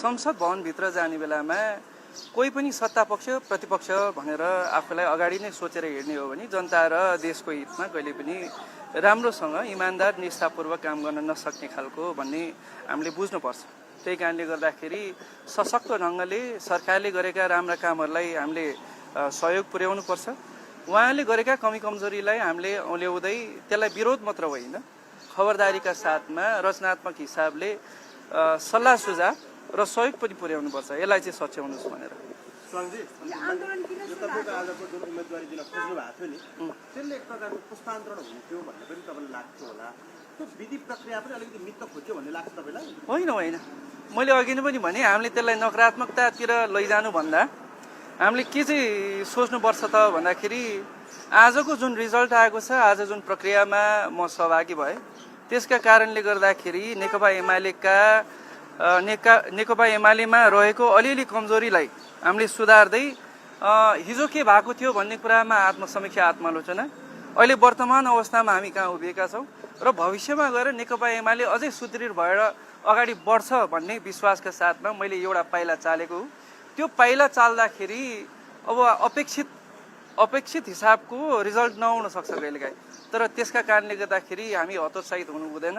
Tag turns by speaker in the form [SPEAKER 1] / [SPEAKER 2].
[SPEAKER 1] संसद भवनभित्र जाने बेलामा कोही पनि सत्तापक्ष प्रतिपक्ष भनेर आफूलाई अगाडि नै सोचेर हिँड्ने हो भने जनता र देशको हितमा कहिले पनि राम्रोसँग इमान्दार निष्ठापूर्वक काम गर्न नसक्ने खालको भन्ने हामीले बुझ्नुपर्छ। त्यही कारणले गर्दाखेरि सशक्त ढङ्गले सरकारले गरेका राम्रा कामहरूलाई हामीले सहयोग पुर्याउनु पर्छ। उहाँले गरेका कमी कमजोरीलाई हामीले औल्याउँदै त्यसलाई विरोध मात्र होइन, खबरदारीका साथमा रचनात्मक हिसाबले सल्लाह सुझाव र सहयोग पनि पुर्याउनु पर्छ। यसलाई चाहिँ सच्याउनुहोस् भनेर।
[SPEAKER 2] तपाईँको आजको जुन उम्मेदवारी दिन खोज्नु भएको थियो नि, त्यसले एक प्रकारको पुष्पान्तरण हुन्थ्यो भन्ने पनि तपाईँलाई लाग्थ्यो होला। त्यो विधि प्रक्रिया पनि अलिकति मित्र खोज्यो भन्ने लाग्छ तपाईँलाई?
[SPEAKER 1] होइन होइन, मैले अघि नै पनि भने हामीले त्यसलाई नकारात्मकतातिर लैजानु भन्दा हामीले के चाहिँ सोच्नुपर्छ त भन्दाखेरि आजको जुन रिजल्ट आएको छ, आज जुन प्रक्रियामा म सहभागी भएँ, त्यसका कारणले गर्दाखेरि नेकपा एमालेमा रहेको अलिअलि कमजोरीलाई हामीले सुधार्दै हिजो के भएको थियो भन्ने कुरामा आत्मसमीक्षा आत्मालोचना, अहिले वर्तमान अवस्थामा हामी कहाँ उभिएका छौँ र भविष्यमा गएर नेकपा एमाले अझै सुदृढ भएर अगाडि बढ्छ भन्ने विश्वासका साथमा मैले एउटा पाइला चालेको हो। त्यो पाइला चाल्दाखेरि अब अपेक्षित हिसाबको रिजल्ट नआउन सक्छ कहिलेकाहीँ, तर त्यसका कारणले गर्दाखेरि हामी हतोत्साहित हुनु हुँदैन।